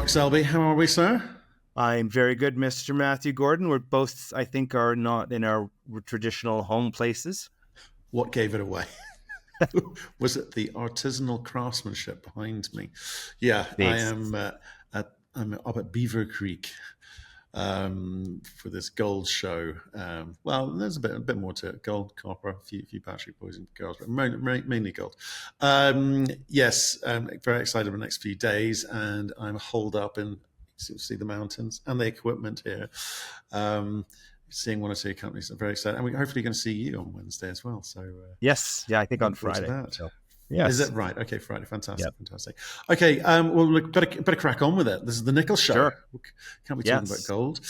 Mark Selby. How are we, sir? I'm very good, Mr. Matthew Gordon. We're both, I think, are not in our traditional home places. What gave it away? Was it the artisanal craftsmanship behind me? Yeah, I Base. am. I'm up at Beaver Creek for this gold show. Well, there's a bit more to it: gold, copper, a few battery poison girls, but mainly gold. Yes, I'm very excited for the next few days, and I'm holed up in see the mountains and the equipment here. Seeing one or two companies, I'm very excited, and we're hopefully going to see you on Wednesday as well. So Yes, yeah, I think on looking forward to Friday. that. So, Is yes, it right? Okay, Friday. Fantastic, yep, fantastic. Okay, well, look, better crack on with it. This is the nickel show. sure, Can't be talking about yes. gold.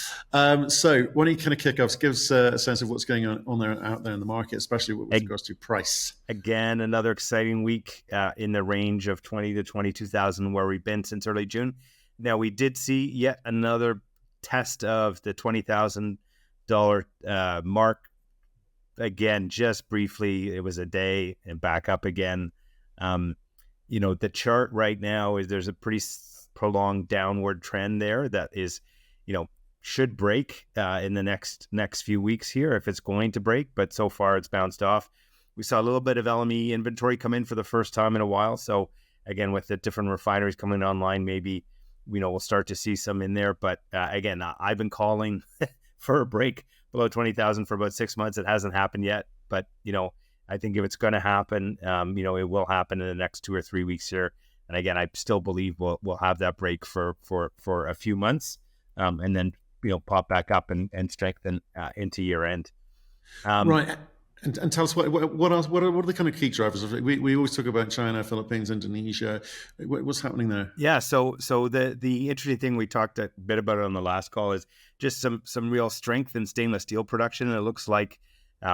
So, why don't you kind of kick off? Give us a sense of what's going on there, out there in the market, especially with regards to price. Again, another exciting week in the range of 20 to 22,000 where we've been since early June. Now, we did see yet another test of the $20,000 mark. Again, just briefly, it was a day and back up again. The chart right now is there's a pretty prolonged downward trend there that is, should break in the next few weeks here if it's going to break. But so far, it's bounced off. We saw a little bit of LME inventory come in for the first time in a while. So again, with the different refineries coming online, maybe we'll start to see some in there. But again, I've been calling for a break below 20,000 for about 6 months. It hasn't happened yet, but I think if it's going to happen, it will happen in the next 2 or 3 weeks here. And again, I still believe we'll have that break for a few months, and then pop back up and strengthen into year end. Right. And tell us what else? What are the kind of key drivers of it? We always talk about China, Philippines, Indonesia. What's happening there? Yeah. So the interesting thing we talked a bit about it on the last call is just some real strength in stainless steel production. And it looks like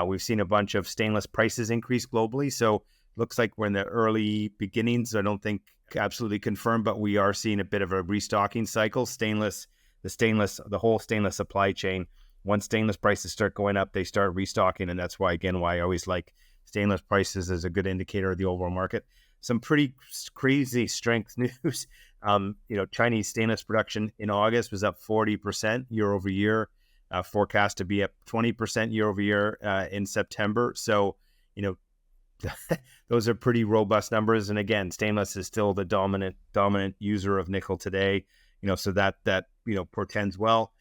we've seen a bunch of stainless prices increase globally. So it looks like we're in the early beginnings. I don't think absolutely confirmed, but we are seeing a bit of a restocking cycle. The whole stainless supply chain. Once stainless prices start going up, they start restocking. And that's why I always like stainless prices as a good indicator of the overall market. Some pretty crazy strength news. Chinese stainless production in August was up 40% year over year, forecast to be up 20% year over year in September. So, those are pretty robust numbers. And again, stainless is still the dominant user of nickel today. So that portends well.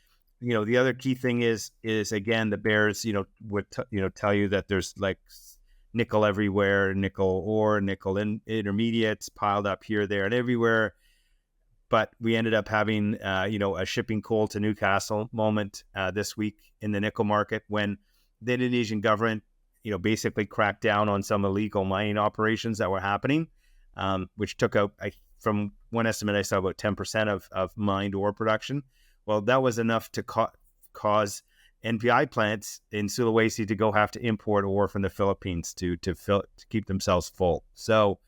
The other key thing is again, the bears, would tell you that there's like nickel everywhere, nickel ore, nickel intermediates piled up here, there, and everywhere. But we ended up having, a shipping coal to Newcastle moment this week in the nickel market when the Indonesian government, basically cracked down on some illegal mining operations that were happening, which took out, from one estimate I saw, about 10% of mined ore production. Well, that was enough to cause NPI plants in Sulawesi to go have to import ore from the Philippines to keep themselves full. So,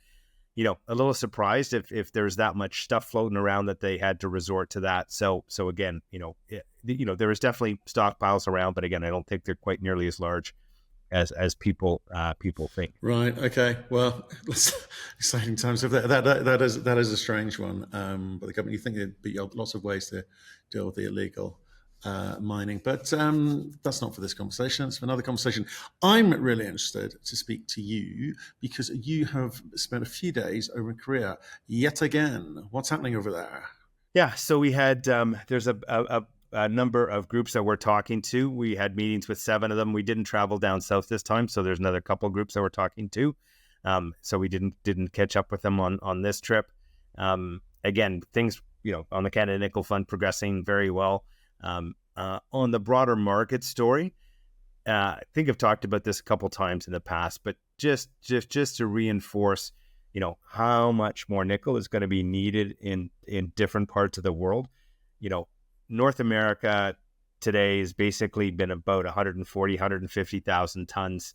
a little surprised if there's that much stuff floating around that they had to resort to that. So again, there is definitely stockpiles around, but again, I don't think they're quite nearly as large as people think. Right. Okay. Well, exciting times. That is a strange one. But the government, you think there'd be lots of ways to deal with the illegal mining, but that's not for this conversation. It's for another conversation. I'm really interested to speak to you because you have spent a few days over in Korea yet again. What's happening over there? Yeah. So we had there's a number of groups that we're talking to. We had meetings with 7 of them. We didn't travel down south this time, so there's another couple of groups that we're talking to. So we didn't catch up with them on this trip. Again, things on the Canada Nickel Fund progressing very well. On the broader market story, I think I've talked about this a couple times in the past, but just to reinforce, how much more nickel is going to be needed in different parts of the world. North America today has basically been about 150,000 tons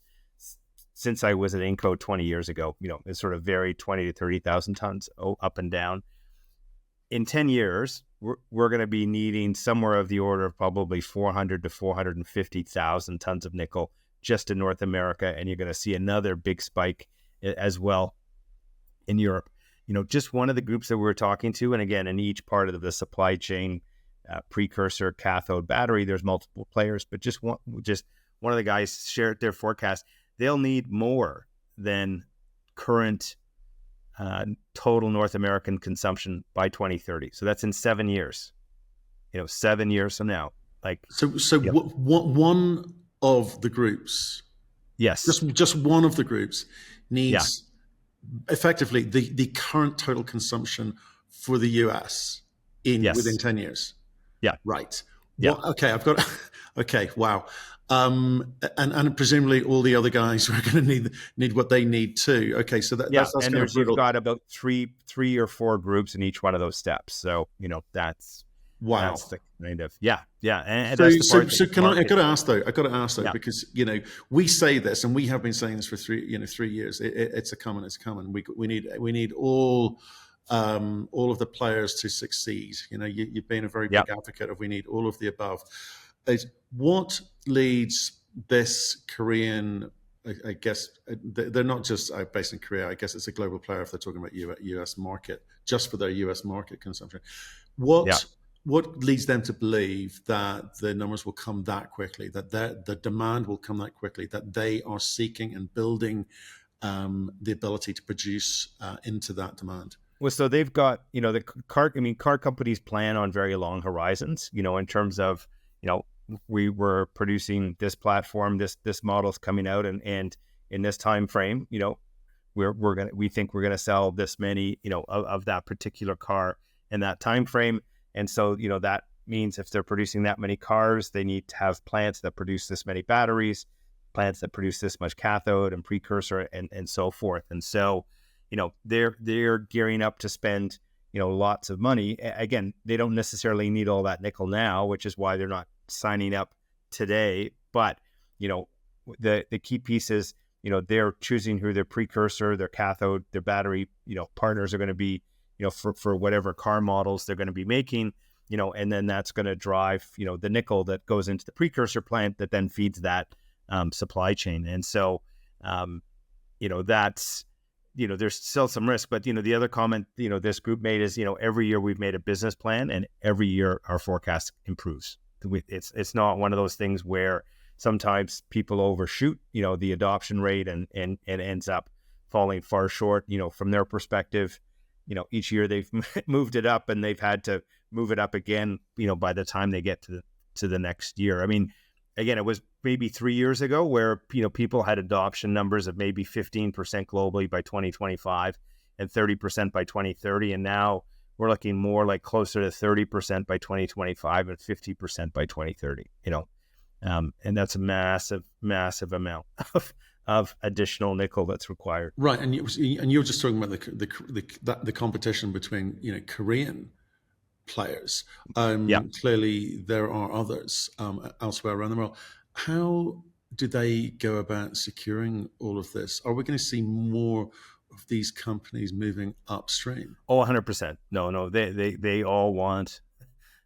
since I was at Inco 20 years ago. It's sort of varied 20 to 30,000 tons up and down. In 10 years, we're going to be needing somewhere of the order of probably 400 to 450,000 tons of nickel just in North America, and you're going to see another big spike as well in Europe. just one of the groups that we're talking to, and again, in each part of the supply chain, precursor, cathode, battery, there's multiple players, but just one of the guys shared their forecast. They'll need more than current total North American consumption by 2030. So that's in 7 years. 7 years from now. One of the groups, yes, just one of the groups yeah, needs effectively the current total consumption for the US within yes, 10 years. yeah, Right. yeah, Okay, I've got. Okay, wow. And presumably all the other guys are going to need what they need too. Okay, so yeah. that's And kind of you've brutal. got about three or four groups in each one of those steps. So Wow. that's the kind of and So, that's the so, part that so can I? I market. got to ask though. I got to ask though, Yeah, because we say this, and we have been saying this for 3 years. It's a coming. It's coming. We need all of the players to succeed. You've been a very yeah. big advocate of we need all of the above. What leads this Korean? I guess they're not just based in Korea. I guess it's a global player if they're talking about U.S. market, just for their U.S. market consumption. Yeah. What leads them to believe that the numbers will come that quickly, that the demand will come that quickly, that they are seeking and building the ability to produce into that demand? Well, so they've got, the car companies plan on very long horizons, in terms of, we were producing this platform, this model's coming out, and in this time frame, we think we're gonna sell this many, of that particular car in that time frame. And so, that means if they're producing that many cars, they need to have plants that produce this many batteries, plants that produce this much cathode and precursor, and so forth. And so, they're gearing up to spend, lots of money. Again, they don't necessarily need all that nickel now, which is why they're not signing up today. But, the key piece is, they're choosing who their precursor, their cathode, their battery, partners are going to be, for whatever car models they're going to be making, and then that's going to drive, the nickel that goes into the precursor plant that then feeds that supply chain. And so, that's, there's still some risk, but, the other comment, this group made is, every year we've made a business plan and every year our forecast improves. It's not one of those things where sometimes people overshoot, the adoption rate and ends up falling far short, from their perspective. Each year they've moved it up and they've had to move it up again, by the time they get to the next year. I mean, again, it was maybe 3 years ago where, people had adoption numbers of maybe 15% globally by 2025 and 30% by 2030. And now we're looking more like closer to 30% by 2025 and 50% by 2030, and that's a massive, massive amount of additional nickel that's required. Right, and you were just talking about the competition between Korean players. Yeah. Clearly, there are others elsewhere around the world. How do they go about securing all of this? Are we going to see more of these companies moving upstream? Oh, 100%. No, they all want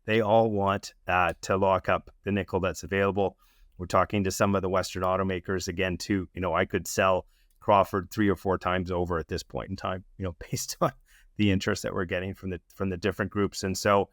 to lock up the nickel that's available. We're talking to some of the Western automakers again too. I could sell Crawford 3 or 4 times over at this point in time, based on the interest that we're getting from the different groups. And so,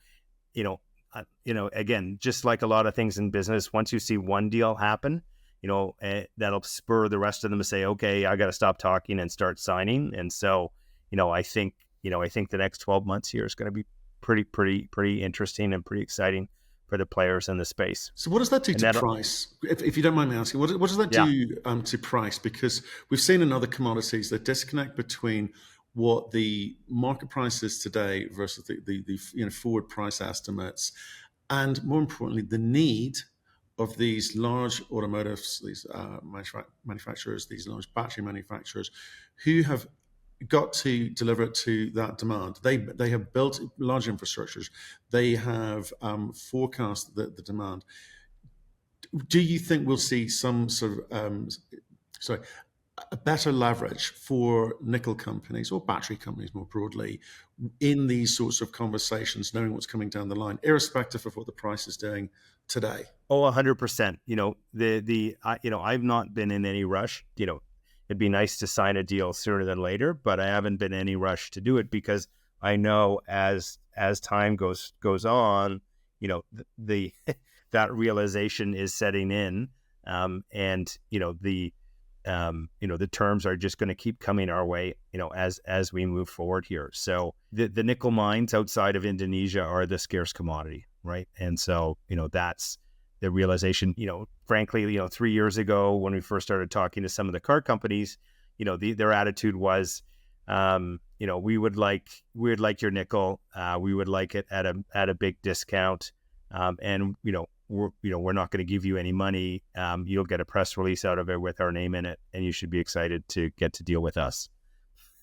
again, just like a lot of things in business, once you see one deal happen, that'll spur the rest of them to say, okay, I got to stop talking and start signing. And so, I think the next 12 months here is going to be pretty interesting and pretty exciting for the players in the space. So what does that do to price? If you don't mind me asking, what does that do to price? Because we've seen in other commodities the disconnect between what the market price is today versus the forward price estimates, and more importantly, the need of these large automotives, these manufacturers, these large battery manufacturers, who have got to deliver it to that demand. They have built large infrastructures. They have forecast the demand. Do you think we'll see some sort of a better leverage for nickel companies or battery companies more broadly in these sorts of conversations, knowing what's coming down the line, irrespective of what the price is doing today? Oh, 100%. I've not been in any rush. it'd be nice to sign a deal sooner than later, but I haven't been in any rush to do it because I know as time goes on, the that realization is setting in, and the terms are just going to keep coming our way, as we move forward here. So the nickel mines outside of Indonesia are the scarce commodity, right? And so, that's the realization, frankly, 3 years ago when we first started talking to some of the car companies, their attitude was, we would like your nickel. We would like it at a big discount. And, we're not going to give you any money. You'll get a press release out of it with our name in it, and you should be excited to get to deal with us.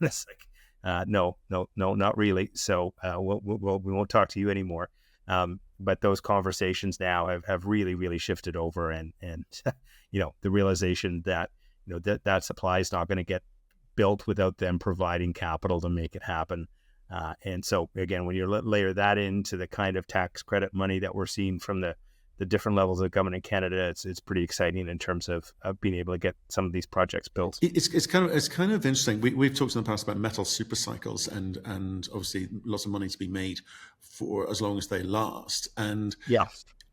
It's like, no, not really. So we won't talk to you anymore. But those conversations now have really, really shifted over, and the realization that that supply is not going to get built without them providing capital to make it happen. And so again, when you layer that into the kind of tax credit money that we're seeing from the different levels of government in Canada, it's pretty exciting in terms of being able to get some of these projects built. It's kind of interesting. We've talked in the past about metal super cycles, and obviously lots of money to be made for as long as they last. And yeah,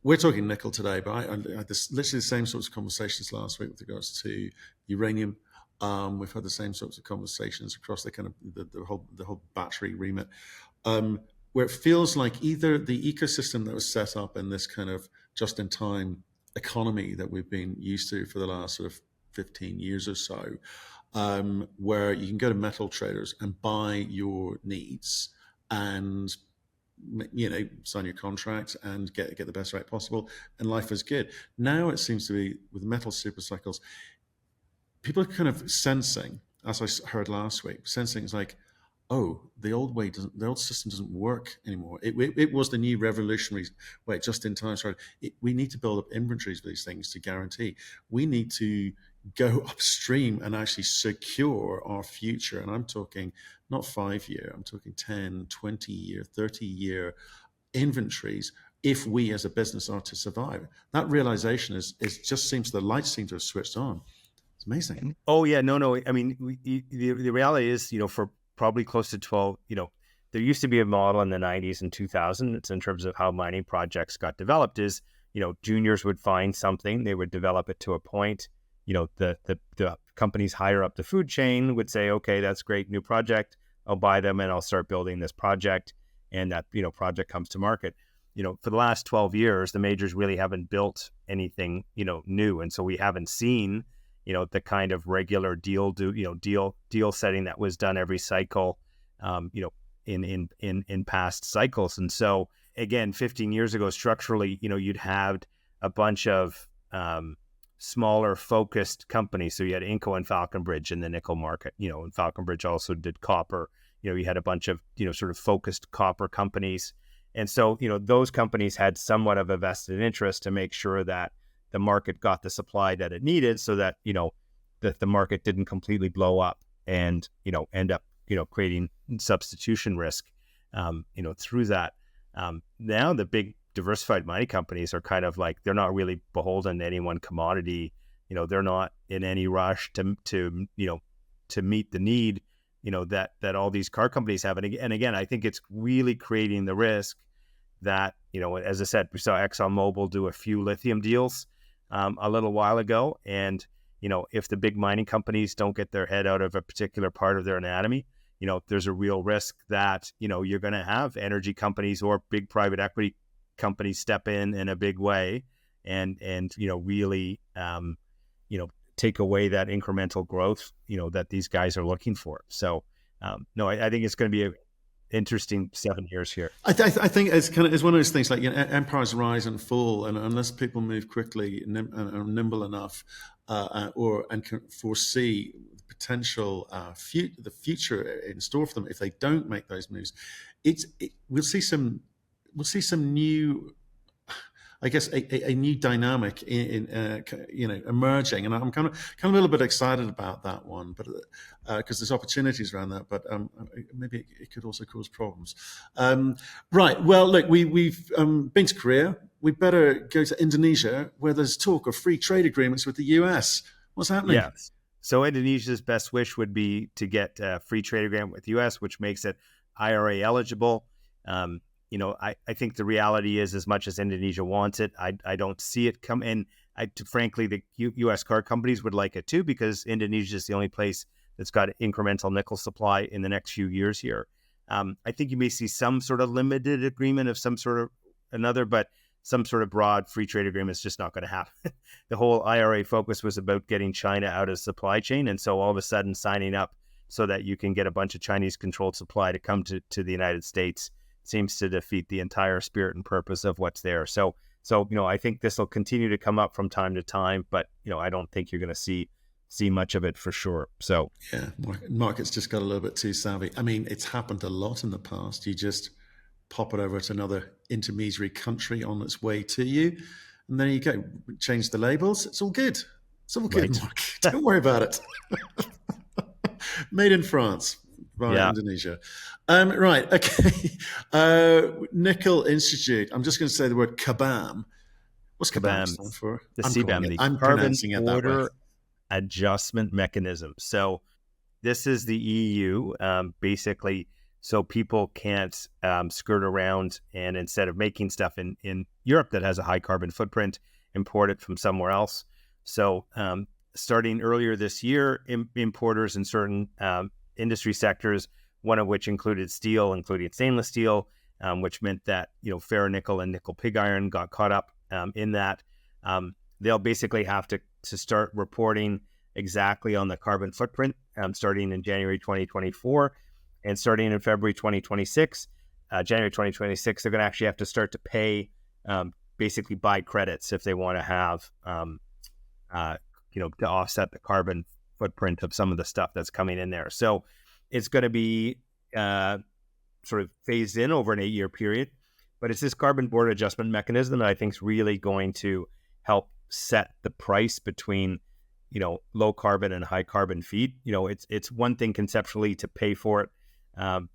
we're talking nickel today, but I had literally the same sorts of conversations last week with regards to uranium. We've had the same sorts of conversations across the kind of the whole battery remit, where it feels like either the ecosystem that was set up in this kind of just-in-time economy that we've been used to for the last sort of 15 years or so, where you can go to metal traders and buy your needs and sign your contract and get the best rate possible, and life is good. Now it seems to be with metal super cycles, people are kind of sensing, as I heard last week, sensing it's like, oh, the old system doesn't work anymore. It was the new revolutionary way, just in time. We need to build up inventories for these things to guarantee. We need to go upstream and actually secure our future. And I'm talking not 5-year, I'm talking 10, 20-year, 30-year inventories if we as a business are to survive. That realization the lights seem to have switched on. It's amazing. Oh yeah, no. I mean, the reality is, for probably close to 12, there used to be a model in the 90s and 2000s in terms of how mining projects got developed is, juniors would find something, they would develop it to a point, the companies higher up the food chain would say, okay, that's great, new project, I'll buy them and I'll start building this project. And that, project comes to market. For the last 12 years, the majors really haven't built anything, new. And so we haven't seen the kind of regular deal setting that was done every cycle, in past cycles. And so again, 15 years ago, structurally, you'd have a bunch of smaller focused companies. So you had Inco and Falconbridge in the nickel market, and Falconbridge also did copper. You had a bunch of, sort of focused copper companies. And so, those companies had somewhat of a vested interest to make sure that the market got the supply that it needed, so that, that the market didn't completely blow up and, end up, creating substitution risk, through that. Now the big diversified mining companies are kind of like, they're not really beholden to any one commodity. They're not in any rush to meet the need, that all these car companies have. And again, I think it's really creating the risk that, as I said, we saw ExxonMobil do a few lithium deals a little while ago. And, if the big mining companies don't get their head out of a particular part of their anatomy, there's a real risk that, you're going to have energy companies or big private equity companies step in a big way and really, take away that incremental growth, that these guys are looking for. So, no, I think it's going to be an interesting 7 years here. I think it's one of those things like, empires rise and fall, and unless people move quickly and are nimble enough, and can foresee the potential the future in store for them, if they don't make those moves, we'll see some new, I guess, a new dynamic in emerging, and I'm kind of a little bit excited about that one, but because there's opportunities around that, but maybe it could also cause problems. Right. Well, look, we've been to Korea. We better go to Indonesia, where there's talk of free trade agreements with the US. What's happening? Yes. So Indonesia's best wish would be to get a free trade agreement with the U.S., which makes it IRA eligible. I think the reality is, as much as Indonesia wants it, I don't see it come in. Frankly, the U.S. car companies would like it too, because Indonesia is the only place that's got incremental nickel supply in the next few years here. I think you may see some sort of limited agreement of some sort of another, but some sort of broad free trade agreement is just not going to happen. The whole IRA focus was about getting China out of the supply chain. And so all of a sudden signing up so that you can get a bunch of Chinese controlled supply to come to the United States seems to defeat the entire spirit and purpose of what's there. So, I think this will continue to come up from time to time, but, I don't think you're going to see much of it for sure. So Yeah, market's just got a little bit too savvy. I mean, it's happened a lot in the past. You just pop it over to another intermediary country on its way to you, and there you go. Change the labels. It's all good. It's all good, right. Mark. Don't worry about it. Made in France by Yeah. Indonesia. Right, okay. Nickel Institute. I'm just going to say the word kabam. What's kabam Kabam. stand for? The I'm calling CBAM, it. the I'm Carbon pronouncing it that way. Border Adjustment Mechanism. So this is the EU, basically, so people can't skirt around, and instead of making stuff in Europe that has a high carbon footprint, import it from somewhere else. So starting earlier this year, importers in certain industry sectors, one of which included steel, including stainless steel, which meant that ferronickel and nickel pig iron got caught up in that. They'll basically have to start reporting exactly on the carbon footprint starting in January 2024, and starting in February 2026. January 2026, they're going to actually have to start to pay, basically buy credits if they want to have, to offset the carbon footprint of some of the stuff that's coming in there. So it's going to be sort of phased in over an 8-year period, but it's this carbon border adjustment mechanism that I think is really going to help set the price between low carbon and high carbon feed. It's one thing conceptually to pay for it,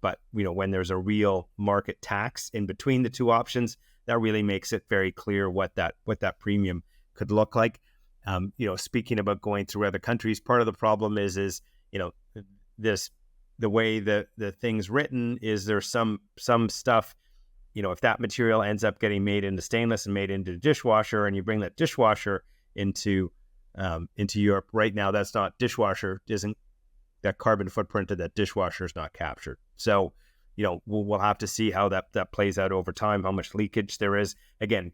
but when there's a real market tax in between the two options, that really makes it very clear what that premium could look like. Speaking about going through other countries, part of the problem is this, the way the thing's written is there's some stuff, if that material ends up getting made into stainless and made into a dishwasher, and you bring that dishwasher into Europe right now, that's not dishwasher, isn't that carbon footprint of that dishwasher is not captured. So, we'll have to see how that plays out over time, how much leakage there is. Again,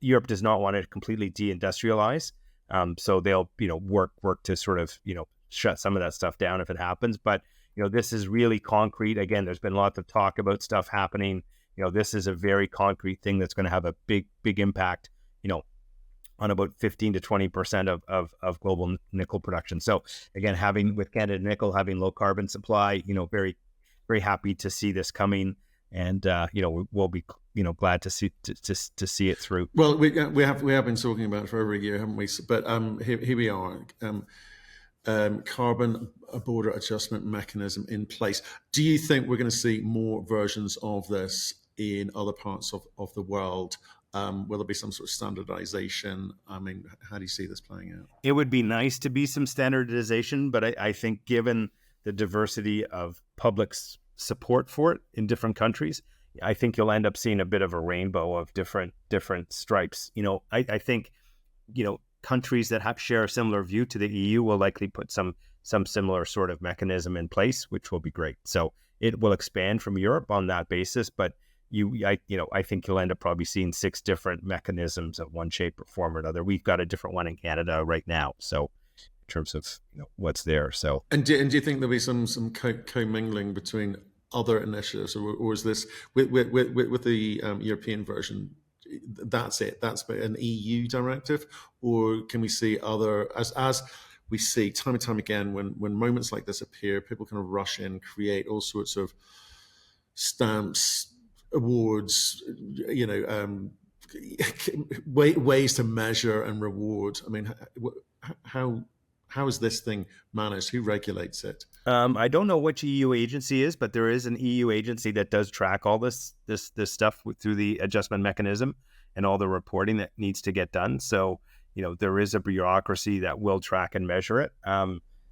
Europe does not want to completely deindustrialize. So they'll, work to sort of, shut some of that stuff down if it happens. But, this is really concrete. Again, there's been lots of talk about stuff happening. This is a very concrete thing that's going to have a big impact, on about 15 to 20% of global nickel production. So again, with Canada Nickel having low carbon supply, very, very happy to see this coming, and we'll be glad to see it through. Well, we have been talking about it for over a year, haven't we? But here we are. Carbon border adjustment mechanism in place. Do you think we're going to see more versions of this in other parts of the world? Will there be some sort of standardization? I mean, how do you see this playing out? It would be nice to be some standardization, but I think given the diversity of public support for it in different countries, I think you'll end up seeing a bit of a rainbow of different stripes. I think, countries that share a similar view to the EU will likely put some similar sort of mechanism in place, which will be great. So it will expand from Europe on that basis, but I think you'll end up probably seeing 6 different mechanisms of one shape or form or another. We've got a different one in Canada right now. So in terms of what's there. So and do you think there'll be some commingling between other initiatives, or is this with the European version? That's it. That's an EU directive, or can we see other as we see time and time again when moments like this appear, people kind of rush in, create all sorts of stamps, awards, ways to measure and reward. I mean, how is this thing managed? Who regulates it? I don't know which EU agency is, but there is an EU agency that does track all this stuff through the adjustment mechanism and all the reporting that needs to get done. So, there is a bureaucracy that will track and measure it.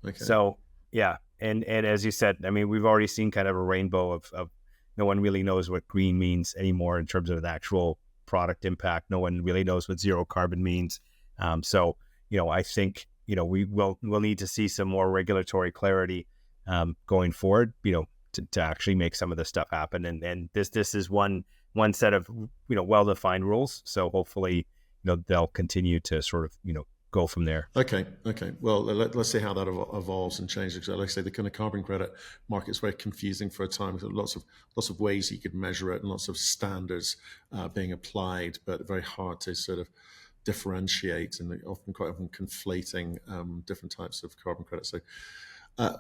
Okay. So yeah, and as you said, I mean, we've already seen kind of a rainbow of no one really knows what green means anymore in terms of the actual product impact. No one really knows what zero carbon means. So I think we'll need to see some more regulatory clarity going forward. To actually make some of this stuff happen, and this is one set of well defined rules. So hopefully they'll continue to sort of go from there. Okay. Okay. Well, let's see how that evolves and changes. Because, like I say, the kind of carbon credit market is very confusing for a time. There's lots of ways you could measure it, and lots of standards being applied, but very hard to sort of differentiate, and quite often conflating different types of carbon credits. So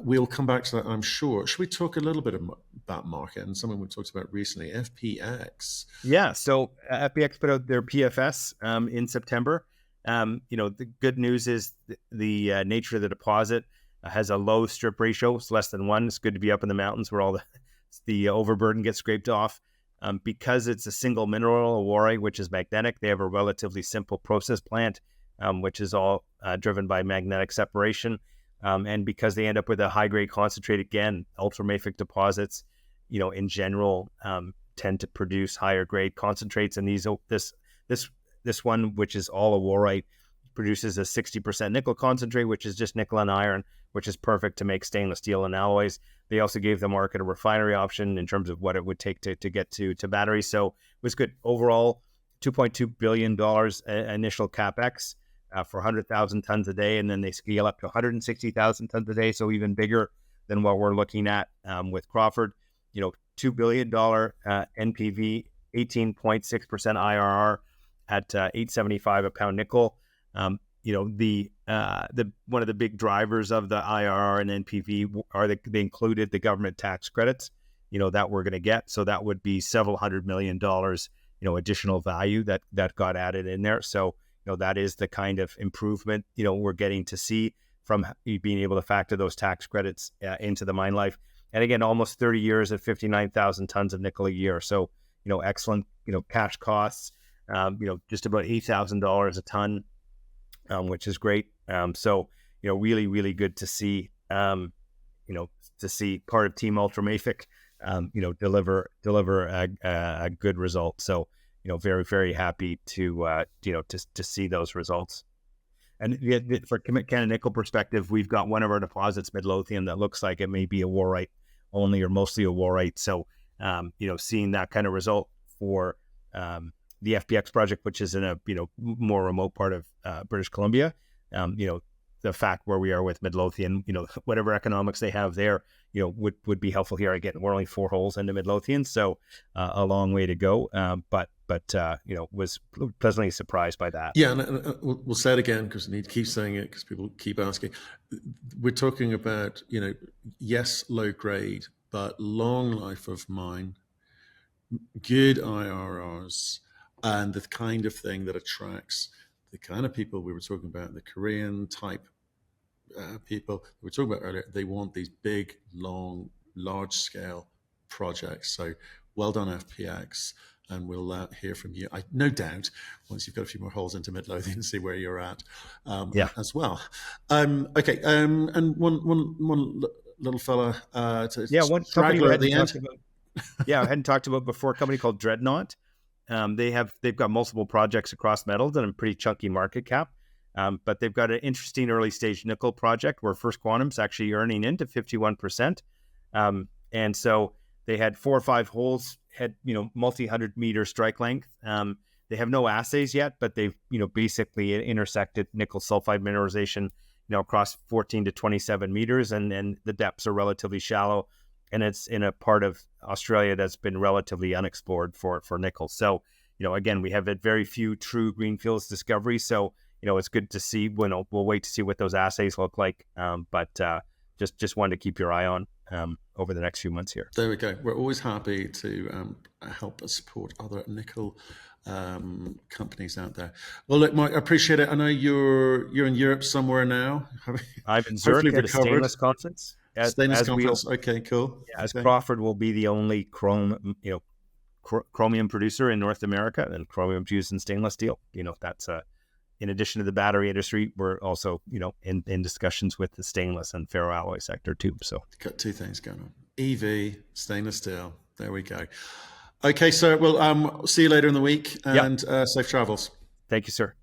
we'll come back to that, I'm sure. Should we talk a little bit about market and something we talked about recently, FPX? Yeah. So FPX put out their PFS in September. The good news is the nature of the deposit has a low strip ratio. It's less than 1. It's good to be up in the mountains where all the overburden gets scraped off. Because it's a single mineral, aurorite, which is magnetic, they have a relatively simple process plant, which is all driven by magnetic separation. And because they end up with a high-grade concentrate, again, ultramafic deposits, in general, tend to produce higher-grade concentrates. And this one, which is all aurorite, produces a 60% nickel concentrate, which is just nickel and iron, which is perfect to make stainless steel and alloys. They also gave the market a refinery option in terms of what it would take to get to batteries. So it was good. Overall, $2.2 billion initial CapEx for 100,000 tons a day, and then they scale up to 160,000 tons a day, so even bigger than what we're looking at with Crawford. $2 billion NPV, 18.6% IRR at $875 a pound nickel. The one of the big drivers of the IRR and NPV are they included the government tax credits, that we're going to get. So that would be several $100 million, additional value that got added in there. So, that is the kind of improvement, we're getting to see from being able to factor those tax credits into the mine life. And again, almost 30 years at 59,000 tons of nickel a year. So, excellent, cash costs, just about $8,000 a ton, which is great. So, really, really good to see, to see part of Team Ultramafic, deliver a good result. So, very, very happy to see those results. And for Canada Nickel perspective, we've got one of our deposits, Midlothian, that looks like it may be aurorite only or mostly aurorite. So, seeing that kind of result for the FPX project, which is in a more remote part of British Columbia, the fact where we are with Midlothian, whatever economics they have there, would be helpful here. Again, we're only 4 holes into Midlothian, so a long way to go. But was pleasantly surprised by that. Yeah, and we'll say it again because we need to keep saying it because people keep asking. We're talking about, yes, low grade, but long life of mine, good IRRs, and the kind of thing that attracts the kind of people we were talking about, the Korean type people we were talking about earlier. They want these big, long, large scale projects. So well done, FPX. And we'll hear from you, no doubt, once you've got a few more holes into Midlothian and see where you're at as well. Okay, and one little fella one straggler at the end. I hadn't talked about before, a company called Dreadnought. They've got multiple projects across metals and a pretty chunky market cap. But they've got an interesting early stage nickel project where First Quantum's actually earning into 51%. And so they had 4 or 5 holes, had multi-100 meter strike length. They have no assays yet, but they've basically intersected nickel sulfide mineralization across 14 to 27 meters, and the depths are relatively shallow, and it's in a part of Australia that's been relatively unexplored for nickel. So again, we have had very few true greenfields discoveries. So it's good to see. We'll wait to see what those assays look like. But just wanted to keep your eye on over the next few months here. There we go. We're always happy to help support other nickel companies out there. Well, look, Mike, I appreciate it. I know you're in Europe somewhere now. I'm in Zurich at a stainless conference. Stainless conference. Okay, cool. Yeah, as Crawford will be the only chromium producer in North America, and chromium used in stainless steel. That's in addition to the battery industry, we're also, in discussions with the stainless and ferroalloy sector too. So got two things going on: EV, stainless steel. There we go. Okay, so we'll see you later in the week, yep. and safe travels. Thank you, sir.